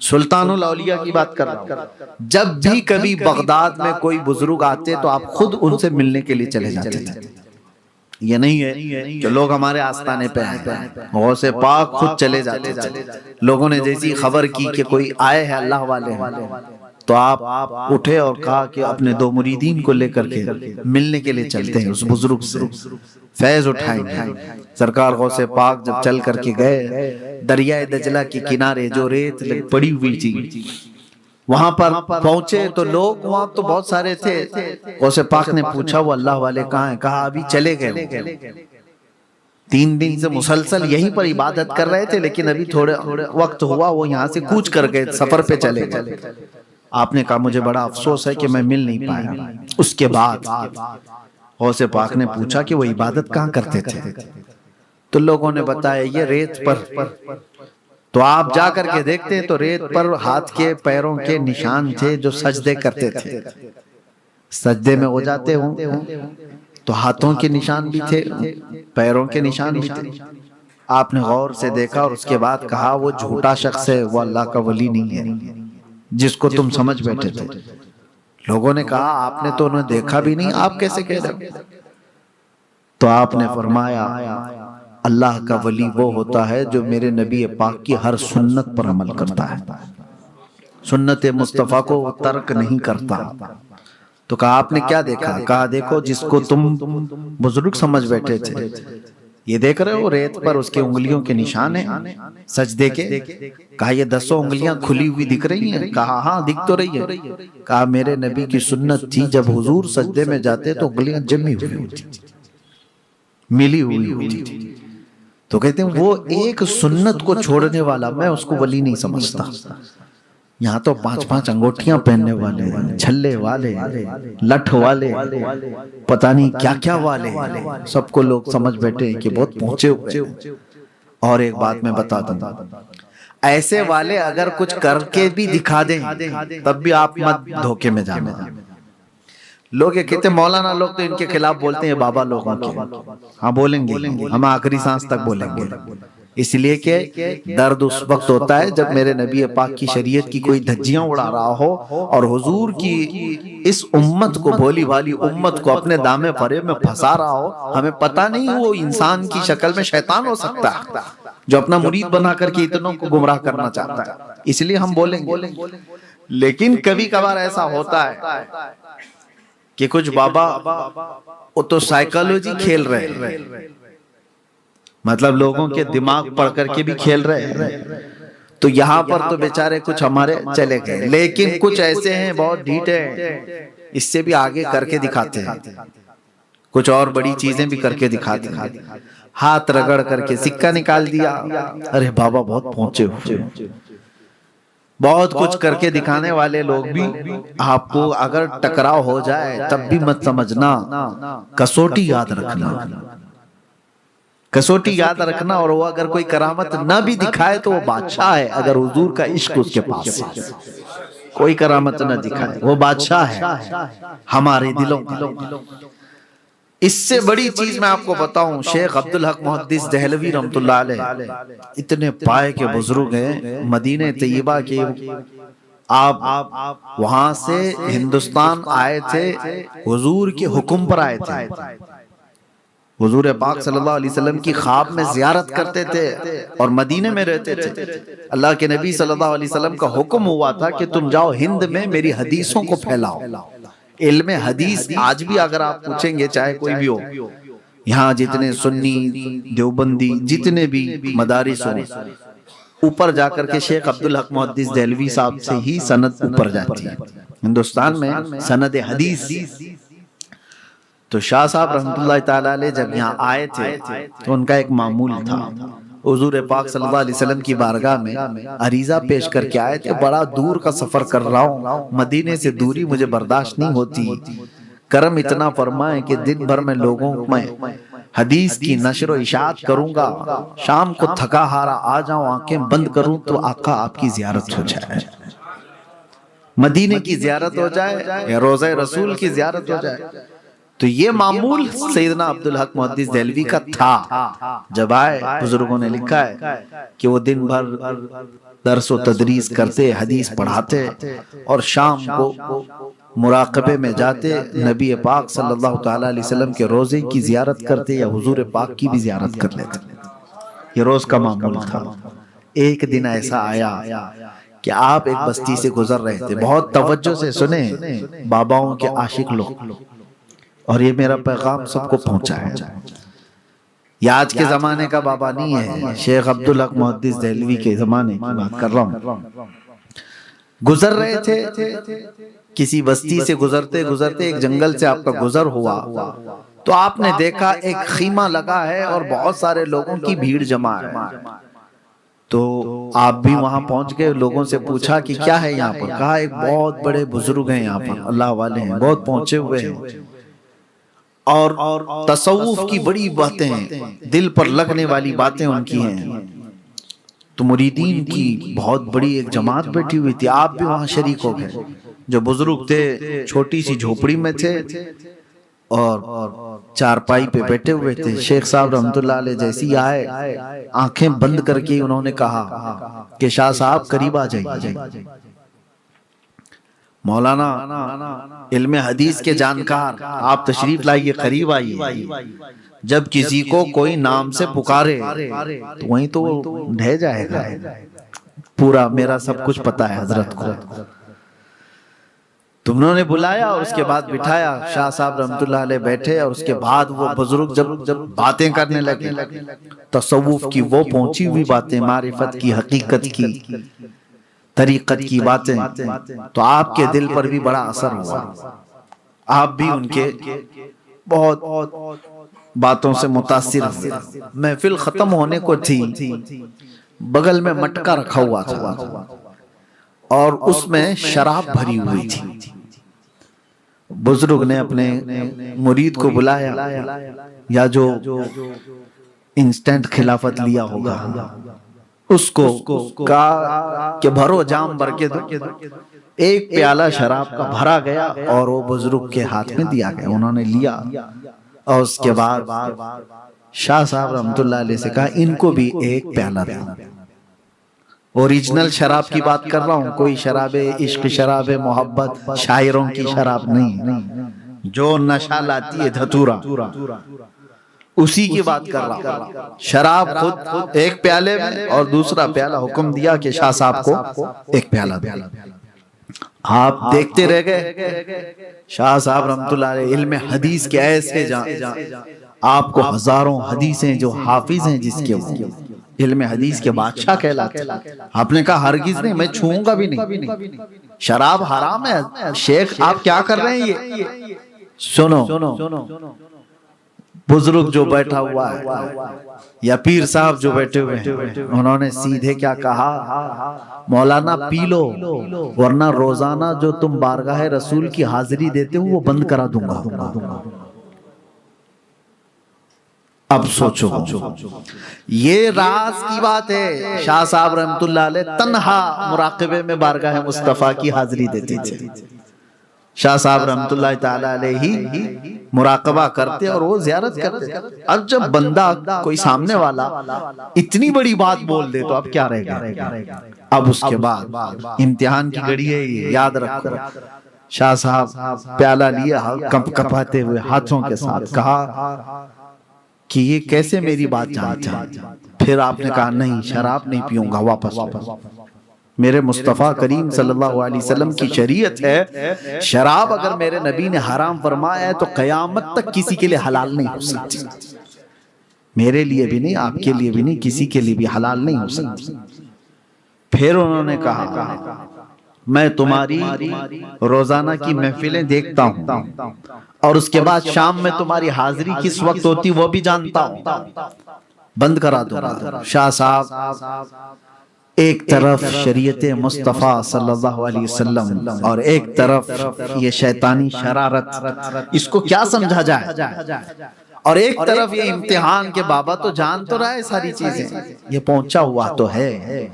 سلطان الاولیاء کی بات کر رہا ہوں، جب بھی کبھی بغداد میں کوئی بزرگ آتے تو آپ خود ان سے ملنے کے لیے چلے جاتے تھے۔ یہ نہیں ہے کہ لوگ ہمارے آستانے پہ آئے، غوث پاک خود چلے جاتے تھے۔ لوگوں نے جیسی خبر کی کہ کوئی آئے ہیں اللہ والے ہیں تو آپ اٹھے اور کہا کہ اپنے 2 مریدین کو لے کر کے ملنے کے لیے چلتے ہیں، اس بزرگ سے فیض اٹھائیں گے۔ سرکار غوث پاک جب چل کر کے گئے دریائے دجلہ کے کنارے جو ریت پڑی ہوئی تھی وہاں پر پہنچے تو لوگ وہاں تو بہت سارے تھے۔ غوث پاک نے پوچھا وہ اللہ والے کہاں ہیں؟ کہا ابھی چلے گئے، 3 دن سے مسلسل یہیں پر عبادت کر رہے تھے، لیکن ابھی تھوڑے وقت ہوا وہ یہاں سے کوچ کر گئے، سفر پہ چلے گئے۔ آپ نے کہا مجھے بڑا افسوس ہے کہ میں مل نہیں پایا۔ اس کے بعد غوث پاک نے پوچھا کہ وہ عبادت کہاں کرتے تھے؟ تو لوگوں نے بتایا یہ ریت پر۔ تو آپ جا کر کے دیکھتے ہیں تو ریت پر ہاتھ کے پیروں کے نشان تھے جو سجدے کرتے تھے، سجدے میں ہو جاتے ہوں تو ہاتھوں کے نشان بھی تھے، پیروں کے نشان بھی تھے۔ آپ نے غور سے دیکھا اور اس کے بعد کہا وہ جھوٹا شخص ہے، وہ اللہ کا ولی نہیں ہے جس کو تم سمجھ بیٹھے تھے۔ لوگوں نے کہا آپ نے تو انہیں دیکھا بھی نہیں، آپ کیسے کہہ رہے؟ تو آپ نے فرمایا اللہ کا ولی وہ ہوتا ہے جو میرے نبی پاک کی ہر سنت پر عمل کرتا ہے، سنت مصطفیٰ کو ترک نہیں کرتا۔ تو کہا آپ نے کیا دیکھا؟ کہا دیکھو جس کو تم بزرگ سمجھ بیٹھے تھے یہ دیکھ رہے ہو ریت پر اس کے انگلیوں کے نشان ہیں سجدے کے۔ کہا یہ 10 انگلیاں کھلی ہوئی دکھ رہی ہیں؟ کہا ہاں دکھ تو رہی ہے۔ کہا میرے نبی کی سنت تھی جب حضور سجدے میں جاتے تو انگلیاں جمی ہوئی ہوتی تھی، ملی ہوئی ہوتی تھی۔ تو کہتے ہیں وہ ایک سنت کو چھوڑنے والا میں اس کو ولی نہیں سمجھتا۔ یہاں تو 5 انگوٹھیاں پہننے والے، چھلے والے، لٹھ والے، پتہ نہیں کیا کیا والے، سب کو لوگ سمجھ بیٹھے ہیں کہ بہت پہنچے ہوئے ہیں۔ اور ایک بات میں بتا دوں، ایسے والے اگر کچھ کر کے بھی دکھا دیں تب بھی آپ مت دھوکے میں جانا۔ لوگ یہ کہتے ہیں مولانا لوگ تو ان کے خلاف بولتے ہیں بابا لوگوں کے، ہاں بولیں گے، ہم آخری سانس تک بولیں گے، اس لیے کہ درد اس وقت ہوتا ہے جب میرے نبی پاک کی شریعت کی کوئی دھجیاں اڑا رہا ہو اور حضور کی اس امت کو، بھولی بھالی امت کو اپنے دامے فریب میں پھنسا رہا ہو۔ ہمیں پتہ نہیں وہ انسان کی شکل میں شیطان ہو سکتا ہے جو اپنا مرید بنا کر کے اتنوں کو گمراہ کرنا چاہتا ہے، اس لیے ہم بولیں گے۔ لیکن کبھی کبھار ایسا ہوتا ہے کہ کچھ بابا وہ تو سائیکالوجی کھیل رہے ہیں، مطلب لوگوں کے دماغ پڑھ کر کے بھی کھیل رہے ہیں، تو یہاں پر تو بیچارے کچھ ہمارے چلے گئے، لیکن کچھ ایسے ہیں بہت ڈھیٹے ہیں، اس سے بھی آگے کر کے دکھاتے ہیں، کچھ اور بڑی چیزیں بھی کر کے دکھاتے ہیں، ہاتھ رگڑ کر کے سکہ نکال دیا، ارے بابا بہت پہنچے ہوئے، بہت کچھ کر کے دکھانے والے لوگ بھی آپ کو اگر ٹکراؤ ہو جائے تب بھی مت سمجھنا، کسوٹی یاد رکھنا، کسوٹی یاد رکھنا۔ اور وہ اگر کوئی کرامت نہ بھی دکھائے تو وہ بادشاہ ہے، اگر حضور کا عشق اس کے پاس ہے، کوئی کرامت نہ دکھائے وہ بادشاہ ہے ہمارے دلوں کا۔ اس سے بڑی چیز میں آپ کو بتاؤں، شیخ عبدالحق محدث دہلوی رحمۃ اللہ علیہ اتنے پائے کے بزرگ ہیں، مدینہ طیبہ کے، آپ وہاں سے ہندوستان آئے تھے، حضور کے حکم پر آئے تھے، حضور پاک صلی اللہ علیہ وسلم کی خواب میں زیارت کرتے تھے اور مدینہ میں رہتے تھے۔ اللہ کے نبی صلی اللہ علیہ وسلم کا حکم ہوا تھا کہ تم جاؤ ہند میں میری حدیثوں کو پھیلاؤ۔ علم حدیث آج بھی اگر آپ پوچھیں گے چاہے کوئی بھی ہو، یہاں جتنے سنی دیوبندی جتنے بھی مدارس ہوں، اوپر جا کر کے شیخ عبدالحق محدث دہلوی صاحب سے ہی سند اوپر جاتی ہے ہندوستان میں، سند حدیث۔ تو شاہ صاحب رحمۃ اللہ تعالیٰ علیہ جب یہاں آئے تھے تو ان کا ایک معمول تھا، حضور پاک صلی اللہ علیہ وسلم کی بارگاہ میں عریضہ پیش کر کے آئے تھے، بڑا دور کا سفر کر رہا ہوں، مدینے سے دوری مجھے برداشت نہیں ہوتی، کرم اتنا فرمائیں کہ دن بھر میں لوگوں میں حدیث کی نشر و اشاعت کروں گا، شام کو تھکا ہارا آ جاؤں، آنکھیں بند کروں تو آقا آپ کی زیارت ہو جائے، مدینے کی زیارت ہو جائے یا روضہ رسول کی زیارت ہو جائے۔ تو یہ معمول سیدنا عبدالحق محدث دہلوی کا تھا۔ جب آئے بزرگوں نے لکھا ہے کہ وہ دن بھر درس و تدریس کرتے، حدیث پڑھاتے، اور شام کو مراقبے میں جاتے، نبی پاک صلی اللہ تعالیٰ علیہ وسلم کے روزے کی زیارت کرتے یا حضور پاک کی بھی زیارت کر لیتے۔ یہ روز کا معمول تھا۔ ایک دن ایسا آیا کہ آپ ایک بستی سے گزر رہے تھے، بہت توجہ سے سنیں باباؤں کے عاشق لوگ، اور یہ میرا پیغام سب کو پہنچا ہے۔ یہ آج کے زمانے کا بابا نہیں ہے، شیخ عبدالحق محدث دہلوی کے زمانے کی بات کر رہا ہوں۔ گزر رہے تھے، کسی بستی سے گزرتے گزرتے ایک جنگل سے آپ کا گزر ہوا تو آپ نے دیکھا ایک خیمہ لگا ہے اور بہت سارے لوگوں کی بھیڑ جمع ہے۔ تو آپ بھی وہاں پہنچ گئے، لوگوں سے پوچھا کہ کیا ہے یہاں پر؟ کہا ایک بہت بڑے بزرگ ہیں یہاں پر، اللہ والے ہیں، بہت پہنچے ہوئے ہیں، اور تصوف کی بڑی باتیں ہیں، دل پر لگنے والی باتیں ان کی ہیں۔ تو مریدین کی بہت بڑی ایک جماعت بیٹھی ہوئی تھی، آپ بھی وہاں شریک ہو گئے۔ جو بزرگ تھے چھوٹی سی جھوپڑی میں تھے اور چارپائی پہ بیٹھے ہوئے تھے۔ شیخ صاحب رحمت اللہ علیہ جیسی آئے، آنکھیں بند کر کے انہوں نے کہا کہ شاہ صاحب قریب آ جائیے۔ مولانا علم حدیث کے جانکار، آپ تشریف لائیے، قریب آئیے۔ جب کسی کو کوئی نام سے پکارے تو وہیں تو ڈھہ جائے گا، پورا میرا سب کچھ پتا ہے حضرت کو۔ تو انہوں نے بلایا اور اس کے بعد بٹھایا، شاہ صاحب رحمت اللہ علیہ بیٹھے، اور اس کے بعد وہ بزرگ جب باتیں کرنے لگے، تصوف کی وہ پہنچی ہوئی باتیں، معرفت کی، حقیقت کی، طریقت کی باتیں، تو آپ کے دل پر بھی بڑا اثر ہوا۔ آپ بھی ان کے بہت باتوں سے متاثر ہوئے۔ محفل ختم ہونے کو تھی، بغل میں مٹکا رکھا ہوا تھا اور اس میں شراب بھری ہوئی تھی۔ بزرگ نے اپنے مرید کو بلایا، یا جو انسٹنٹ خلافت لیا ہوگا اس کو کہا کہ بھرو جام بھر کے دو۔ ایک پیالہ شراب کا بھرا گیا اور وہ بزرگ کے ہاتھ میں دیا گیا، انہوں نے لیا، اور اس کے بعد شاہ صاحب رحمت اللہ علیہ سے کہا ان کو بھی ایک پیالہ دو۔ اوریجنل شراب کی بات کر رہا ہوں، کوئی شراب عشق، شراب محبت، شاعروں کی شراب نہیں، جو نشہ لاتی ہے دھتورا، اسی کی بات کر رہا ہوں۔ شراب خود ایک پیالے میں اور دوسرا پیالہ حکم دیا کہ شاہ صاحب کو ایک پیالہ دے۔ آپ دیکھتے رہ گئے، شاہ صاحب رحمت اللہ علیہ علم حدیث کے ایسے آپ کو ہزاروں حدیثیں جو حافظ ہیں، جس کے علم حدیث کے بادشاہ کہلاتے، آپ نے کہا ہرگز نہیں، میں چھوؤں گا بھی نہیں، شراب حرام ہے۔ شیخ آپ کیا کر رہے ہیں؟ یہ سنو، بزرگ جو بیٹھا ہوا ہے یا پیر صاحب جو بیٹھے ہوئے ہیں، انہوں نے سیدھے کیا کہا، مولانا پی لو، ورنہ روزانہ جو تم بارگاہ رسول کی حاضری دیتے ہو وہ بند کرا دوں گا۔ اب سوچو، یہ راز کی بات ہے۔ شاہ صاحب رحمت اللہ علیہ تنہا مراقبے میں بارگاہ مصطفیٰ کی حاضری دیتے تھے۔ شاہ صاحب رحمت اللہ تعالی علیہ ہی مراقبہ کرتے اور وہ زیارت کرتے۔ اب جب بندہ کوئی سامنے والا اتنی بڑی بات بول دے تو اب کیا رہ گیا؟ اب اس کے بعد امتحان کی گھڑی ہے، یہ یاد رکھو۔ شاہ صاحب پیالہ لیا، کپ کپاتے ہوئے ہاتھوں کے ساتھ کہا کہ یہ کیسے میری بات جانتے ہیں؟ پھر آپ نے کہا نہیں، شراب نہیں پیوں گا، واپس میرے مصطفیٰ کریم صلی اللہ علیہ وسلم کی شریعت ہے، شراب اگر میرے نبی نے حرام فرمایا ہے تو قیامت تک کسی کے لیے حلال نہیں ہو سکتی، میرے لیے بھی نہیں، آپ کے لیے بھی نہیں، کسی کے لیے بھی حلال نہیں ہو سکتی۔ پھر انہوں نے کہا میں تمہاری روزانہ کی محفلیں دیکھتا ہوں، اور اس کے بعد شام میں تمہاری حاضری کس وقت ہوتی وہ بھی جانتا ہوں، بند کرا دوں گا۔ شاہ صاحب ایک طرف شریعت مصطفیٰ صلی اللہ علیہ وسلم اور ایک طرف یہ شیطانی شرارت، اس کو کیا سمجھا جائے؟ اور ایک طرف یہ امتحان کے بابا تو جان تو رہا ہے ساری چیزیں، یہ پہنچا ہوا تو ہے۔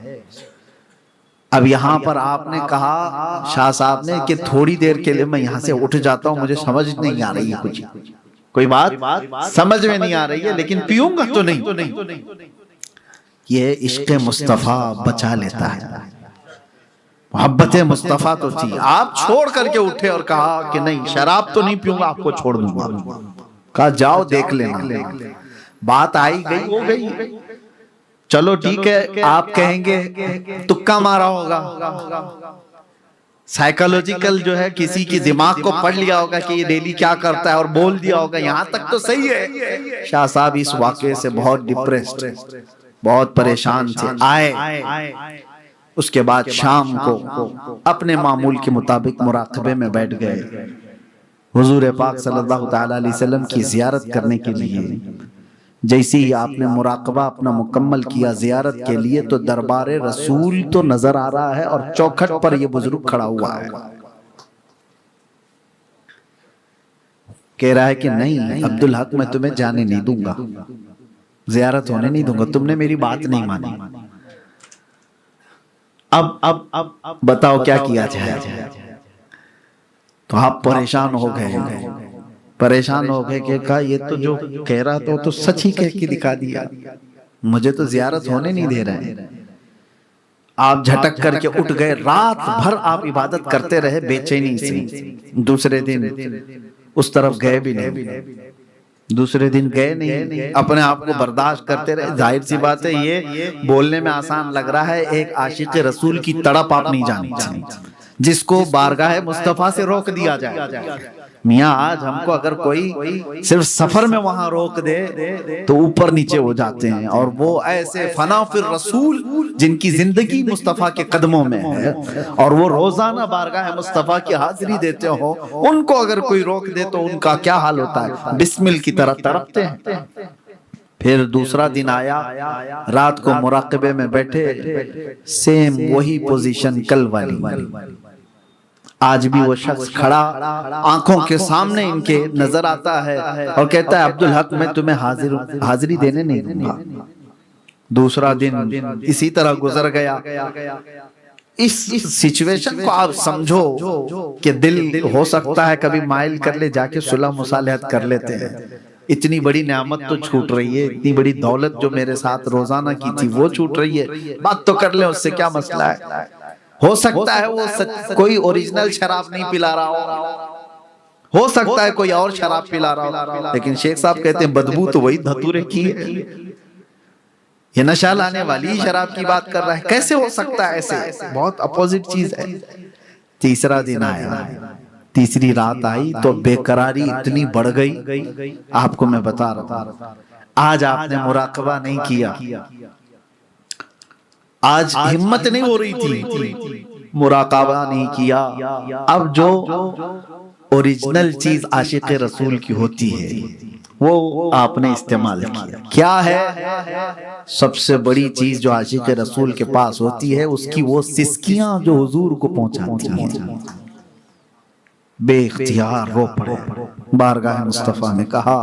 اب یہاں پر آپ نے کہا شاہ صاحب نے کہ تھوڑی دیر کے لیے میں یہاں سے اٹھ جاتا ہوں، مجھے سمجھ نہیں آ رہی ہے کچھ، کوئی بات سمجھ میں نہیں آ رہی ہے، لیکن پیوں گا تو نہیں۔ یہ عشق مصطفیٰ بچا لیتا ہے، محبت مصطفیٰ تو تھی، آپ چھوڑ کر کے اٹھے اور کہا کہ نہیں شراب تو نہیں پیوں گا، آپ کو چھوڑ دوں گا، کہا جاؤ دیکھ لینا، بات آئی گئی ہو گئی، چلو ٹھیک ہے، آپ کہیں گے تکا مارا ہوگا، سائیکالوجیکل جو ہے کسی کی دماغ کو پڑھ لیا ہوگا کہ یہ ڈیلی کیا کرتا ہے اور بول دیا ہوگا، یہاں تک تو صحیح ہے۔ شاہ صاحب اس واقعے سے بہت ڈپریسڈ، بہت پریشان تھے، آئے، اس کے بعد شام کو اپنے معمول کے مطابق مراقبے میں بیٹھ گئے، حضور پاک صلی اللہ تعالیٰ علیہ وسلم کی زیارت کرنے کے لیے۔ جیسے ہی آپ نے مراقبہ اپنا مکمل کیا زیارت کے لیے، تو دربار رسول تو نظر آ رہا ہے اور چوکھٹ پر یہ بزرگ کھڑا ہوا ہے، کہہ رہا ہے کہ نہیں عبدالحق میں تمہیں جانے نہیں دوں گا، زیارت ہونے نہیں دوں گا، تم نے میری بات نہیں مانی۔ اب بتاؤ کیا کیا جائے؟ تو آپ پریشان ہو گئے کہ کہا یہ تو جو کہہ رہا تھا تو سچ ہی کہہ کے دکھا دیا، مجھے تو زیارت ہونے نہیں دے رہے۔ آپ جھٹک کر کے اٹھ گئے، رات بھر آپ عبادت کرتے رہے بے چینی سے، دوسرے دن اس طرف گئے بھی نہیں، دوسرے دن گئے نہیں، اپنے آپ کو برداشت کرتے رہے۔ ظاہر سی بات ہے یہ بولنے میں آسان لگ رہا ہے، ایک عاشق رسول کی تڑپ آپ نہیں جانتے جس کو بارگاہ مصطفیٰ سے روک دیا جائے۔ میاں آج ہم کو اگر کوئی صرف سفر میں وہاں روک دے تو اوپر نیچے ہو جاتے ہیں، اور وہ ایسے فنا فی الرسول جن کی زندگی مصطفیٰ کے قدموں میں ہے اور وہ روزانہ بارگاہ مصطفیٰ کی حاضری دیتے ہو، ان کو اگر کوئی روک دے تو ان کا کیا حال ہوتا ہے؟ بسمل کی طرح تڑپتے ہیں۔ پھر دوسرا دن آیا، رات کو مراقبے میں بیٹھے، سیم وہی پوزیشن کل والی، آج بھی وہ شخص کھڑا آنکھوں کے سامنے ان کے نظر آتا ہے اور کہتا ہے عبدالحق میں تمہیں حاضری دینے نہیں دوں گا۔ دوسرا دن اسی طرح گزر گیا۔ اس سچویشن کو آپ سمجھو کہ دل ہو سکتا ہے کبھی مائل کر لے، جا کے صلح مصالحت کر لیتے ہیں، اتنی بڑی نعمت تو چھوٹ رہی ہے، اتنی بڑی دولت جو میرے ساتھ روزانہ کی تھی وہ چھوٹ رہی ہے، بات تو کر لیں، اس سے کیا مسئلہ ہے؟ ہو سکتا ہے وہ کوئی اوریجنل شراب نہیں پلا رہا ہو سکتا ہے کوئی اور شراب پلا رہا ہو، لیکن شیخ صاحب کہتے ہیں بدبو تو وہی دھتورے کی ہے، یہ نشہ لانے والی شراب کی بات کر رہا ہے، کیسے ہو سکتا ہے ایسے؟ بہت اپوزٹ چیز ہے۔ تیسرا دن آیا، تیسری رات آئی تو بے قراری اتنی بڑھ گئی، آپ کو میں بتا رہا ہوں، آج آپ نے مراقبہ نہیں کیا، آج ہمت نہیں ہو رہی تھی، مراقبہ نہیں کیا، اب جو اوریجنل چیز عاشق رسول کی ہوتی ہے وہ آپ نے استعمال کیا۔ کیا ہے سب سے بڑی چیز جو عاشق رسول کے پاس ہوتی ہے؟ اس کی وہ سسکیاں جو حضور کو پہنچاتی ہیں۔ بے اختیار رو پڑے، بارگاہ مصطفیٰ نے کہا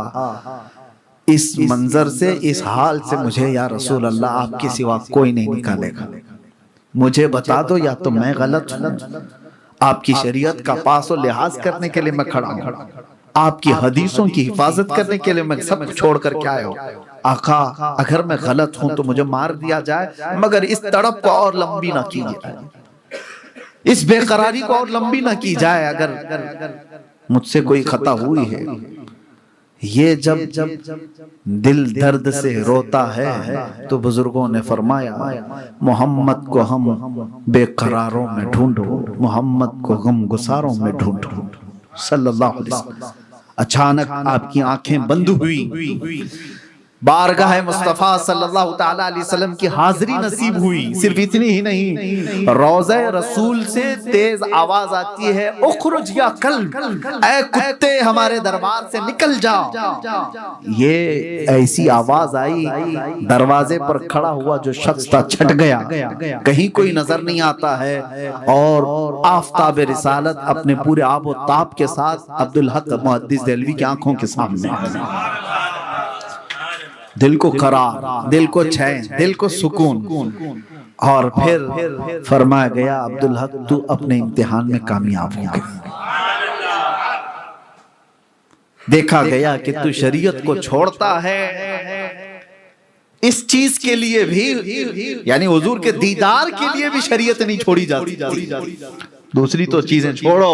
اس منظر سے، اس حال سے مجھے یا رسول اللہ آپ کے سوا کوئی نہیں نکالے گا، مجھے بتا دو یا تو میں غلط ہوں، آپ کی شریعت کا پاس و لحاظ کرنے کے لیے میں کھڑا ہوں، آپ کی حدیثوں کی حفاظت کرنے کے لیے میں سب چھوڑ کر کے آیا ہوں، آقا اگر میں غلط ہوں تو مجھے مار دیا جائے، مگر اس تڑپ کو اور لمبی نہ کی جائے، اس بے قراری کو اور لمبی نہ کی جائے، اگر مجھ سے کوئی خطا ہوئی ہے۔ یہ جب دل درد سے روتا ہے تو بزرگوں نے فرمایا محمد کو ہم بے قراروں میں ڈھونڈو، محمد کو غم گساروں میں ڈھونڈو صلی اللہ علیہ وسلم۔ اچانک آپ کی آنکھیں بند ہوئی، بارگاہ مصطفیٰ صلی اللہ تعالی علیہ وسلم کی حاضری نصیب ہوئی. صرف اتنی ہی نہیں, روضہ رسول سے تیز آواز آتی ہے, اخرج یا کلب, اے کتے ہمارے دربار سے نکل جاؤ. یہ ایسی آواز آئی, دروازے پر کھڑا ہوا جو شخص تھا چھٹ گیا, کہیں کوئی نظر نہیں آتا ہے, اور آفتاب رسالت اپنے پورے آب و تاب کے ساتھ عبدالحق محدث دہلوی کی آنکھوں کے سامنے. دل کو قرار, دل کو چین, دل کو سکون. اور پھر فرمایا گیا عبدالحق تو اپنے امتحان میں کامیاب ہو گیا. دیکھا گیا کہ تو شریعت کو چھوڑتا ہے اس چیز کے لیے بھی, یعنی حضور کے دیدار کے لیے بھی شریعت نہیں چھوڑی جاتی. دوسری تو چیزیں چھوڑو,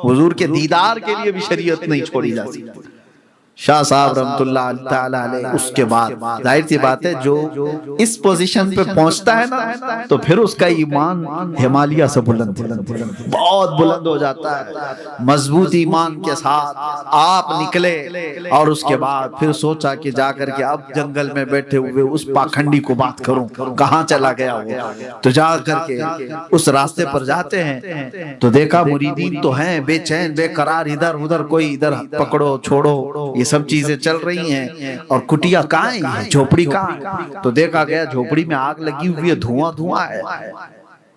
حضور کے دیدار کے لیے بھی شریعت نہیں چھوڑی جاتی. شاہ صاحب رحمت اللہ تعالی علیہ اس کے بعد ظاہر سی بات ہے جو اس پوزیشن پہ پہنچتا ہے نا تو پھر اس کا ایمان ہمالیہ سے بلند بہت بلند ہو جاتا ہے. مضبوط ایمان کے ساتھ آپ نکلے, اور اس کے بعد پھر سوچا کہ جا کر کے اب جنگل میں بیٹھے ہوئے اس پاکھنڈی کو بات کروں, کہاں چلا گیا وہ. تو جا کر کے اس راستے پر جاتے ہیں تو دیکھا مریدین تو ہیں بے چین بے قرار, ادھر ادھر کوئی ادھر پکڑو چھوڑو, یہ سب چیزیں چل رہی ہیں. اور کٹیا کہاں ہے, جھوپڑی کہاں ہے. تو دیکھا گیا جھوپڑی میں آگ لگی ہوئی ہے, دھواں دھواں ہے.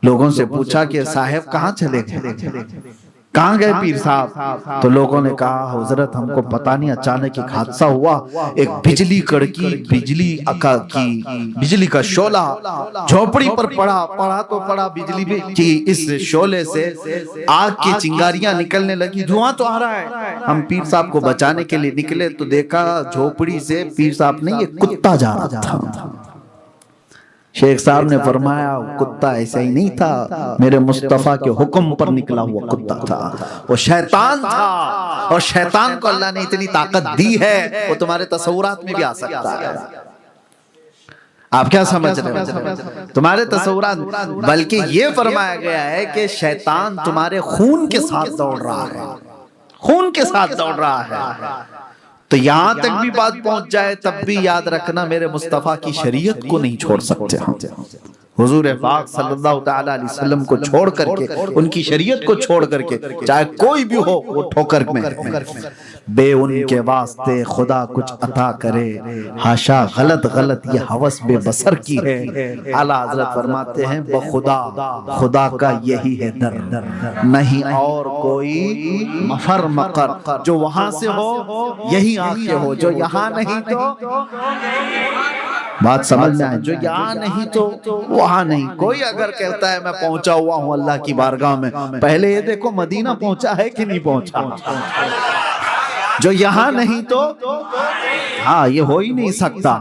لوگوں سے پوچھا کہ صاحب کہاں چلے گئے, کہاں گئے پیر صاحب. تو لوگوں نے کہا حضرت ہم کو پتہ نہیں, اچانک ایک حادثہ ہوا, ایک بجلی کڑکی, بجلی کا شعلہ جھوپڑی پر پڑا تو پڑا بجلی کی اس شعلے سے آگ کی چنگاریاں نکلنے لگی, دھواں تو آ رہا ہے. ہم پیر صاحب کو بچانے کے لیے نکلے تو دیکھا جھوپڑی سے پیر صاحب نے یہ کتا جا رہا تھا. شیخ صاحب نے فرمایا کتا ایسا ہی نہیں تھا, میرے مصطفیٰ کے حکم پر نکلا ہوا کتا تھا, وہ شیطان تھا. اور شیطان کو اللہ نے اتنی طاقت دی ہے وہ تمہارے تصورات میں بھی آ سکتا ہے. آپ کیا سمجھ رہے ہیں تمہارے تصورات, بلکہ یہ فرمایا گیا ہے کہ شیطان تمہارے خون کے ساتھ دوڑ رہا ہے, خون کے ساتھ دوڑ رہا ہے. تو یہاں تک بھی بات پہنچ جائے تب بھی یاد رکھنا میرے مصطفیٰ کی شریعت کو نہیں چھوڑ سکتے. حضور پاک صلی اللہ تعالی علیہ وسلم کو چھوڑ کر کے, ان کی شریعت کو چھوڑ کر کے, چاہے کوئی بھی ہو وہ ٹھوکر میں. بے ان کے واسطے خدا کچھ عطا کرے, ہاشا غلط غلط یہ ہوس بے بسر کی ہے. اعلیٰ حضرت فرماتے ہیں بخدا خدا کا یہی ہے در, نہیں اور کوئی مفر مقر. جو وہاں سے ہو یہی آنکھیں ہو, جو یہاں نہیں تو بات سمجھ میں آئے, جو یہاں نہیں تو وہاں نہیں. کوئی اگر کہتا ہے میں پہنچا ہوا ہوں اللہ کی بارگاہ میں, پہلے یہ دیکھو مدینہ پہنچا ہے کہ نہیں پہنچا. جو یہاں نہیں تو ہاں یہ ہو ہی نہیں سکتا.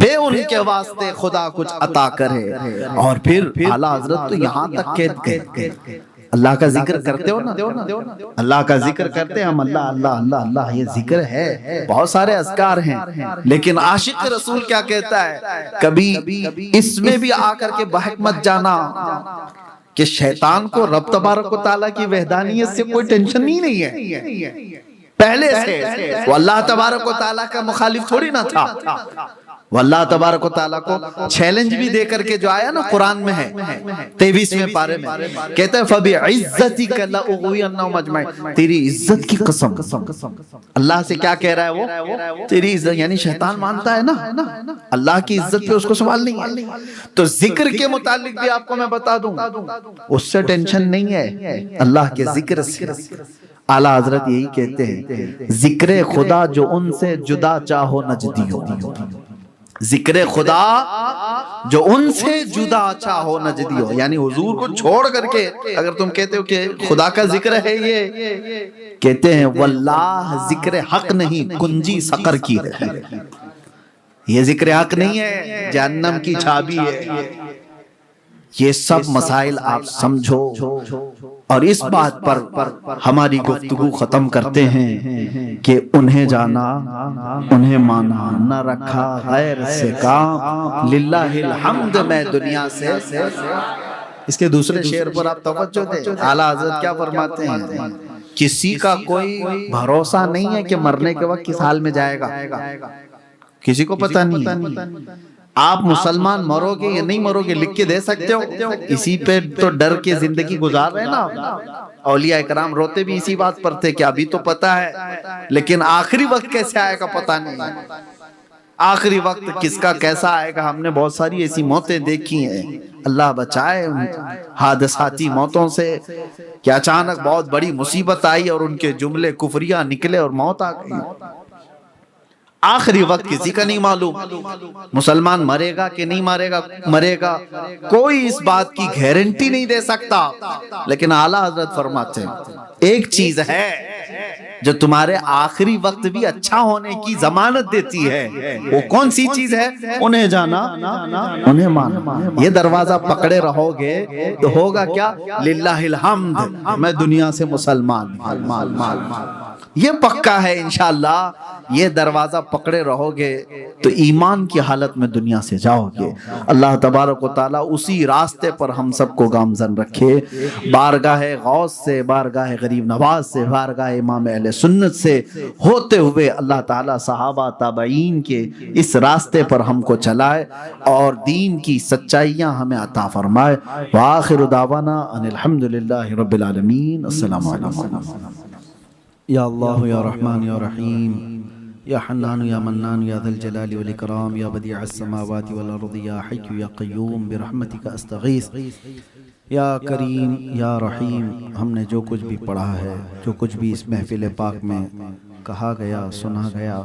بے ان کے واسطے خدا کچھ عطا کرے. اور پھر اعلیٰ حضرت تو یہاں تک کہتے اللہ کا ذکر کرتے ہو نا, اللہ کا ذکر کرتے ہم, اللہ اللہ اللہ اللہ یہ ذکر ہے, بہت سارے اذکار ہیں. لیکن عاشق رسول کیا کہتا ہے, کبھی اس میں بھی آ کر کے بہک مت جانا کہ شیطان کو رب تبارک و تعالیٰ کی وحدانیت سے کوئی ٹینشن ہی نہیں ہے. پہلے سے وہ اللہ تبارک و تعالیٰ کا مخالف تھوڑی نہ تھا. وہ اللہ تبارک و تعالیٰ کو چیلنج بھی دے کر کے جو آیا نا قرآن میں ہے 23ویں پارے میں, کہتا ہے فَبِعِزَّتِكَ لَأُغْوِيَنَّهُمْ أَجْمَعِينَ. تیری عزت کی قسم. اللہ سے کیا کہہ رہا ہے وہ, تیری عزت, یعنی شیطان مانتا ہے نا اللہ کی عزت پہ اس کو سوال نہیں ہے. تو ذکر کے متعلق بھی آپ کو میں بتا دوں, اس سے ٹینشن نہیں ہے, اللہ کے ذکر سے. اعلیٰ حضرت یہی کہتے ہیں ذکر خدا جو ان سے جدا چاہو نجدی ہو, ذکر خدا جو ان سے جدا چاہو نجدی ہو. یعنی حضور کو چھوڑ کر کے اگر تم کہتے ہو کہ خدا کا ذکر ہے, یہ کہتے ہیں واللہ ذکر حق نہیں کنجی سقر کی ہے. یہ ذکر حق نہیں ہے, جہنم کی چابی ہے. یہ سب مسائل آپ سمجھو اور اس بات پر ہماری گفتگو ختم کرتے ہیں کہ انہیں جانا انہیں مانا نہ رکھا غیر سے کام, للہ الحمد میں دنیا سے. اس کے دوسرے شعر پر آپ توجہ دیں, اعلیٰ حضرت کیا فرماتے ہیں, کسی کا کوئی بھروسہ نہیں ہے کہ مرنے کے وقت کس حال میں جائے گا. کسی کو پتہ نہیں. آپ مسلمان مرو گے یا نہیں مرو گے لکھ کے دے سکتے ہو؟ اسی پہ تو ڈر کے زندگی گزار رہے نا. اولیاء کرام روتے بھی اسی بات پر تھے کہ ابھی تو پتہ ہے لیکن آخری وقت کیسے آئے گا پتہ نہیں. آخری وقت کس کا کیسا آئے گا. ہم نے بہت ساری ایسی موتیں دیکھی ہیں. اللہ بچائے حادثاتی موتوں سے کہ اچانک بہت بڑی مصیبت آئی اور ان کے جملے کفریہ نکلے اور موت آ گئی. آخری وقت کسی کا نہیں معلوم. مسلمان مرے گا کہ نہیں مرے گا کوئی اس بات کی گارنٹی نہیں دے سکتا. لیکن اعلیٰ حضرت فرماتے ہیں ایک چیز ہے جو تمہارے آخری وقت بھی اچھا ہونے کی ضمانت دیتی ہے. وہ کون سی چیز ہے؟ انہیں جانا انہیں مانا. یہ دروازہ پکڑے رہو گے تو ہوگا کیا؟ للہ الحمد میں دنیا سے مسلمان. یہ پکا ہے انشاءاللہ. یہ دروازہ پکڑے رہو گے تو ایمان کی حالت میں دنیا سے جاؤ گے. اللہ تبارک و تعالیٰ اسی راستے پر ہم سب کو گامزن رکھے. بارگاہ غوث سے، بارگاہ غریب نواز سے، بارگاہ امام اہل سنت سے ہوتے ہوئے اللہ تعالیٰ صحابہ تابعین کے اس راستے پر ہم کو چلائے اور دین کی سچائیاں ہمیں عطا فرمائے. وآخر دعوانا ان الحمدللہ رب العالمین. السلام علیکم. یا اللہ یا رحمان یا رحیم یا حنان یا منان یا ذا الجلال والاکرام یا بدیع السماوات والارض یا حی یا قیوم برحمتک استغیث یا کریم یا رحیم. ہم نے جو کچھ بھی پڑھا ہے، جو کچھ بھی اس محفل پاک میں کہا گیا، سنا گیا،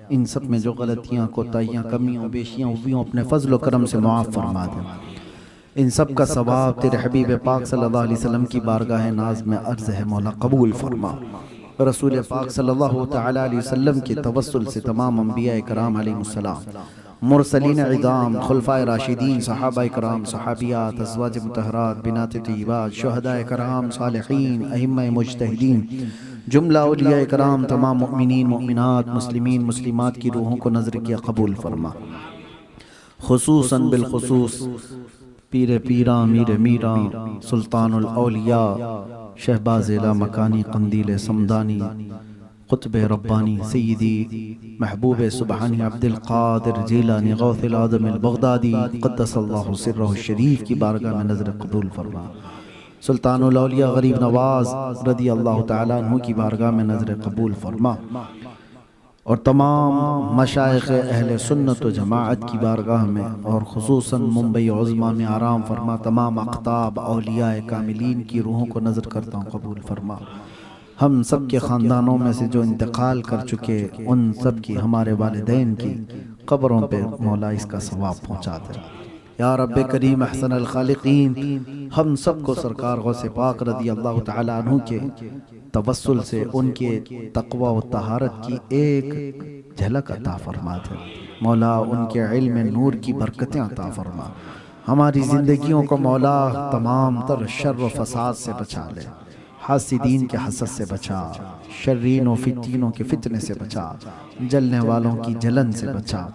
ان سب میں جو غلطیاں، کوتاہیاں، کمیاں، بیشیاں ہوئی ہوں اپنے فضل و کرم سے معاف فرما دے. ان سب کا ثواب تیرے حبیب پاک صلی اللہ علیہ وسلم کی بارگاہ ناز میں عرض ہے مولا قبول فرما. رسول پاک صلی اللہ تعالیٰ علیہ وسلم کے توسل سے تمام انبیاء کرام علیہ السلام، مرسلین عظام، خلفائے راشدین، صحابہ کرام، صحابیات، ازواج مطہرات، بنات طیبات، شہداء کرام، صالحین، ائمہ مجتہدین، جملہ اولیاء کرام، تمام مؤمنین، مؤمنات، مسلمین، مسلمات کی روحوں کو نظر کیا قبول فرما. خصوصاً بالخصوص پیر پیراں، میر میراں، سلطان الاولیاء، شہباز لا مکانی، قندیل سمدانی، قطب ربانی، سیدی محبوب سبحانی عبد القادر جیلانی غوث العظم البغدادی قدس اللہ سرہ الشریف کی بارگاہ میں نظر قبول فرما. سلطان الاولیاء غریب نواز رضی اللہ تعالیٰ عنہ کی بارگاہ میں نظر قبول فرما. اور تمام مشائخ اہل سنت و جماعت کی بارگاہ میں اور خصوصاً ممبئی عظمہ میں آرام فرما. تمام اقطاب اولیاء کاملین کی روحوں کو نظر کرتا ہوں قبول فرما. ہم سب کے خاندانوں میں سے جو انتقال کر چکے ان سب کی، ہمارے والدین کی قبروں پہ مولا اس کا ثواب پہنچا دے. یا رب کریم احسن الخالقین، ہم سب کو سرکار غوث پاک رضی اللہ تعالیٰ عنہ کے توسل سے ان کے تقوی و طہارت کی ایک جھلک عطا فرما دے. مولا ان کے علم نور کی برکتیں عطا فرما. ہماری زندگیوں کو مولا تمام تر شر و فساد سے بچا لے. حاسدین کے حسد سے بچا، شرین و فتینوں کے فتنے سے بچا، جلنے والوں کی جلن سے بچا،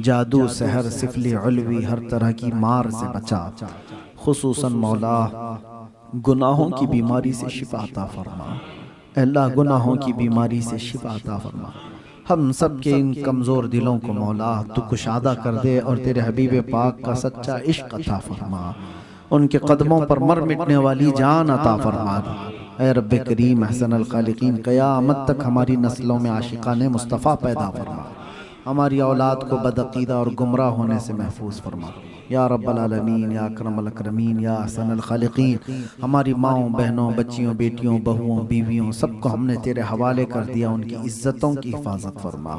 جادو، سحر، سفلی، علوی، ہر طرح کی مار سے بچا. خصوصاً مولا گناہوں کی بیماری سے شفا عطا فرما. اللہ گناہوں کی بیماری سے شفا عطا فرما. ہم سب کے ان کمزور دلوں کو مولا تو کشادہ کر دے اور تیرے حبیب پاک کا سچا عشق عطا فرما. ان کے قدموں پر مر مٹنے والی جان عطا فرما. اے رب کریم احسن الخالقین، قیامت تک ہماری نسلوں میں عاشقان مصطفیٰ پیدا فرما. ہماری اولاد کو بدعقیدہ اور گمراہ ہونے سے محفوظ فرما. یا رب العالمین، یا اکرم الاکرمین، یا احسن الخالقین، ہماری ماؤں، بہنوں، بچیوں، بیٹیوں، بہوؤں، بیویوں، سب کو ہم نے تیرے حوالے کر دیا. ان کی عزتوں کی حفاظت فرما.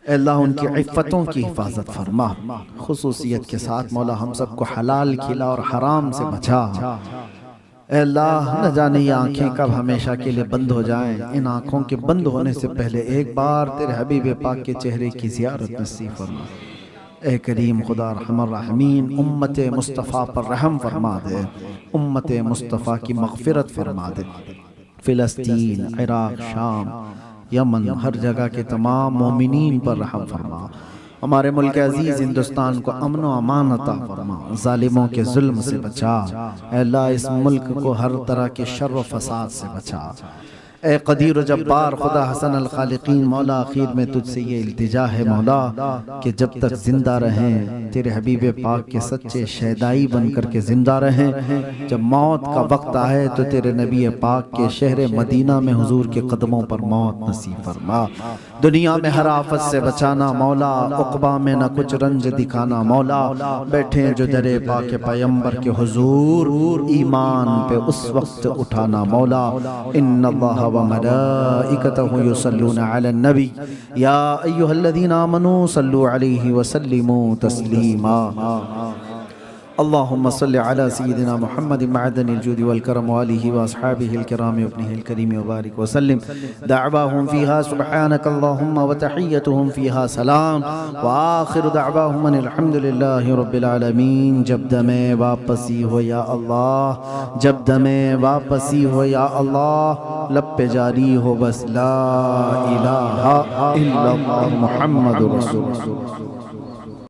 اے اللہ ان کی عفتوں کی حفاظت فرما. خصوصیت کے ساتھ مولا ہم سب کو حلال کھلا اور حرام سے بچا. اے اللہ نہ جانے یہ آنکھیں کب ہمیشہ کے لیے بند ہو جائیں. ان آنکھوں کے بند ہونے سے پہلے ایک بار تیرے حبیب پاک کے چہرے کی زیارت نصیب فرما. اے کریم خدا ارحم الراحمین، امت مصطفیٰ پر رحم فرما دے. امت مصطفیٰ کی مغفرت فرما دے. فلسطین، عراق، شام، یمن، ہر جگہ کے تمام مومنین پر رحم فرما. ہمارے ملک عزیز ہندوستان کو امن و امان عطا فرما. ظالموں کے ظلم سے بچا. اے اللہ اس ملک کو ہر طرح کے شر و فساد سے بچا. اے قدیر و جبار خدا حسن الخالقین مولا، آخر میں تجھ سے یہ التجا ہے مولا کہ جب تک زندہ رہیں تیرے حبیب پاک کے سچے شہدائی بن کر کے زندہ رہیں، جب موت کا وقت آئے تو تیرے نبی پاک کے شہر مدینہ میں حضور کے قدموں پر موت نصیب فرما، دنیا میں ہر آفت سے بچانا مولا، عقبہ میں نہ کچھ رنج دکھانا مولا، بیٹھیں جو در پاک پیمبر کے حضور ایمان پہ اس وقت اٹھانا مولا۔ ان اللہ وملائکتہ یصلون علی النبی یا ایہا الذین آمنوا صلوا علیہ وسلموا تسلیما۔ اللہم صل علی سیدنا محمد معدن الجود والکرم وآلہ واصحابہ الکرام وابنہ الکریم وبارک وسلم، دعواہم فیہا سبحانک اللہم وتحیتہم فیہا سلام، وآخر دعواہم ان الحمدللہ رب العالمین۔ جب دمیں واپسی ہو یا اللہ، جب دمیں واپسی ہو یا اللہ، لب پہ جاری ہو بس لا الہ الا اللہ محمد رسول اللہ۔